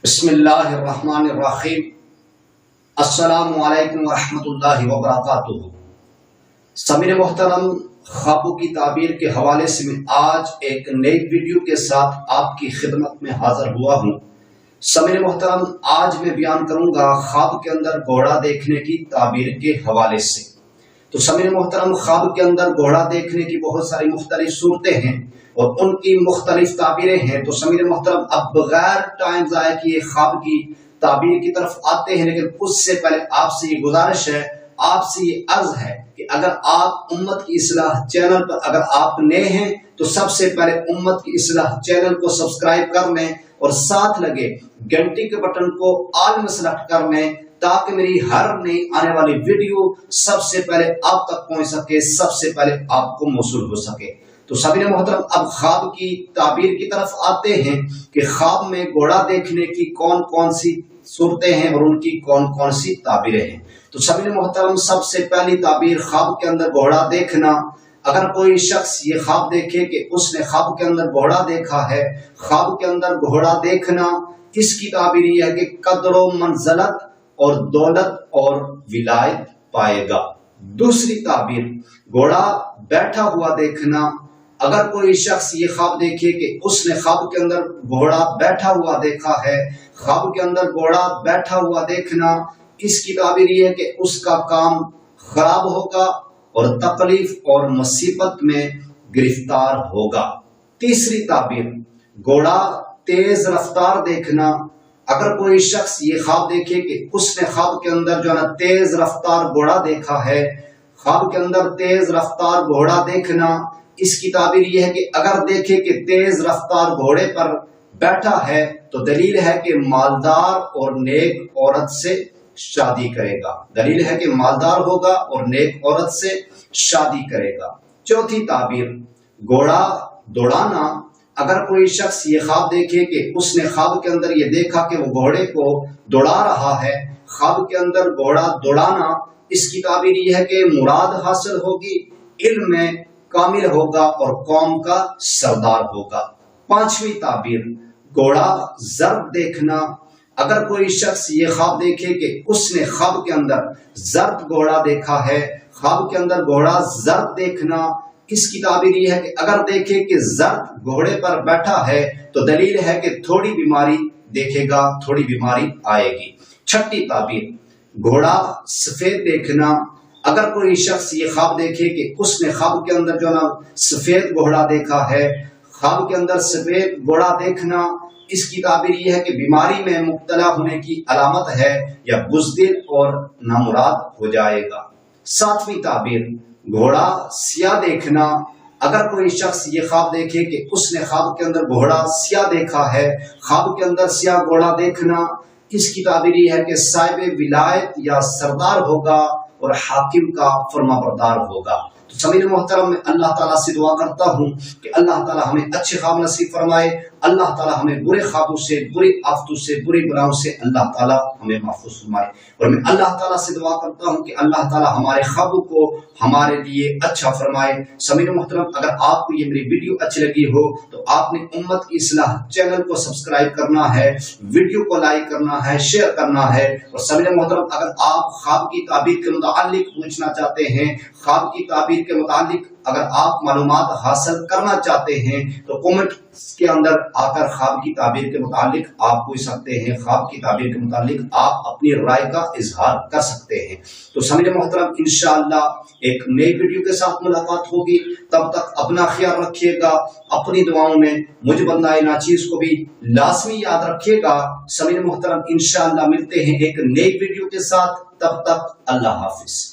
बिस्मिल्लाहिर्रहमानिर्रहीम। अस्सलामु अलैकुम वरहमतुल्लाहि वबरकातुहू। समीर मोहतरम, ख्वाबों की ताबीर के हवाले से मैं आज एक नई वीडियो के साथ आपकी खिदमत में हाजिर हुआ हूँ। समीर मोहतरम, आज मैं बयान करूंगा ख्वाब के अंदर घोड़ा देखने की ताबीर के हवाले से। तो समीर मोहतरम, ख्वाब के अंदर घोड़ा देखने की बहुत सारी मुख्तलिफ सूरतें हैं और उनकी मुख्तलिफ ताबीरें हैं। तो समीर मोहतरम, अब बगैर टाइम ज़ाया किए ख्वाब की ताबीर की तरफ आते हैं, लेकिन उससे पहले आपसे ये गुजारिश है, आपसे ये अर्ज है कि अगर आप उम्मत की इस्लाह चैनल पर अगर आप नए हैं तो सबसे पहले उम्मत की इस्लाह चैनल को सब्सक्राइब कर लें और साथ लगे घंटी के बटन को ऑल में सेलेक्ट कर लें, ताकि मेरी हर नई आने वाली वीडियो सबसे पहले आप तक पहुंच सके, सबसे पहले आपको मौसूल हो सके। तो सभी मोहतरम, अब ख्वाब की ताबीर की तरफ आते हैं कि ख्वाब में घोड़ा देखने की कौन कौन सी सूरतें हैं और उनकी कौन कौन सी ताबीरें हैं। तो सभी मोहतरम, सबसे पहली ताबीर ख्वाब के अंदर घोड़ा देखना। अगर कोई शख्स ये ख्वाब देखे कि उसने ख्वाब के अंदर घोड़ा देखा है, ख्वाब के अंदर घोड़ा देखना, इसकी ताबीर यह है कि कदर मंज़लत और दौलत और विलायत पाएगा। दूसरी ताबीर, घोड़ा बैठा हुआ देखना। अगर कोई शख्स ये ख्वाब देखे कि उसने ख्वाब के अंदर घोड़ा बैठा हुआ देखा है, ख्वाब के अंदर घोड़ा बैठा हुआ देखना, इसकी ताबीर यह है कि उसका काम खराब होगा और तकलीफ और मुसीबत में गिरफ्तार होगा। तीसरी ताबीर, घोड़ा तेज रफ्तार देखना। अगर कोई शख्स ये ख्वाब देखे कि उसने ख्वाब के अंदर जो है ना तेज रफ्तार घोड़ा देखा है, ख्वाब के अंदर तेज रफ्तार घोड़ा देखना, इसकी ताबीर यह है कि अगर देखे कि तेज रफ्तार घोड़े पर बैठा है तो दलील है कि मालदार और नेक औरत से शादी करेगा। दलील है कि मालदार होगा और नेक औरत से शादी करेगा। चौथी ताबीर, घोड़ा दौड़ाना। अगर कोई शख्स ये ख्वाब देखे कि उसने ख्वाब के अंदर ये देखा कि वो घोड़े को दौड़ा रहा है, ख्वाब के अंदर घोड़ा दौड़ाना, इसकी ताबीर यह है कि मुराद हासिल होगी, इल्म में कामिल होगा और कौम का सरदार होगा। पांचवी ताबीर, घोड़ा जर्ब देखना। अगर कोई शख्स ये ख्वाब देखे कि उसने ख्वाब के अंदर जर्ब घोड़ा देखा है, ख्वाब के अंदर घोड़ा जर्ब देखना, इसकी ताबीर यह है कि अगर देखे कि जर्ब घोड़े पर बैठा है तो दलील है कि थोड़ी बीमारी देखेगा, थोड़ी बीमारी आएगी। छठी ताबीर, घोड़ा सफेद देखना। अगर कोई शख्स ये ख्वाब देखे कि उसने ख्वाब के अंदर जो ना सफेद घोड़ा देखा है, ख्वाब के अंदर सफेद घोड़ा देखना, इसकी ताबीर यह है कि बीमारी में मुब्तला होने की अलामत है या बुज़दिल और नामुराद हो जाएगा। सातवीं ताबीर, घोड़ा सियाह देखना। अगर कोई शख्स ये ख्वाब देखे कि उसने ख्वाब के अंदर घोड़ा सियाह देखा है, ख्वाब के अंदर सियाह घोड़ा देखना, इसकी ताबीर यह है कि साहिब विलायत या सरदार होगा और हाकिम का फरमाबरदार होगा। तो समीर मोहतरम, मैं अल्लाह ताला से दुआ करता हूँ कि अल्लाह ताला हमें अच्छे ख्वाब नसीब फरमाए, अल्लाह ताला हमें बुरे ख्वाबों से, बुरी आफतों से, बुरी बलाओं से अल्लाह ताला हमें महफूज फरमाए। और मैं अल्लाह ताला से दुआ करता हूँ कि अल्लाह ताला हमारे ख्वाबों को हमारे लिए अच्छा फरमाए। समीर मोहतरम, अगर आपको ये मेरी वीडियो अच्छी लगी हो तो आपने उम्मत की इस्लाह चैनल को सब्सक्राइब करना है, वीडियो को लाइक करना है, शेयर करना है। और समीर मोहतरम, अगर आप ख्वाब की ताबीर के मुतालिक पूछना चाहते हैं, ख्वाब की ताबीर के मुतालिक अगर आप मालूमात हासिल करना चाहते हैं तो कमेंट के अंदर आकर ख्वाब की ताबीर के मुतालिक आप पूछ सकते हैं, ख्वाब की ताबीर के मुतालिक आप अपनी राय का इजहार कर सकते हैं। तो समीर मोहतरम, इंशाअल्लाह एक नई वीडियो के साथ मुलाकात होगी। तब तक अपना ख्याल रखिएगा, अपनी दुआओं में मुझ बंदा नाचीज को भी लाजमी याद रखिएगा। समीर मोहतरम, इंशाअल्लाह मिलते हैं एक नई वीडियो के साथ, तब तक अल्लाह हाफिज।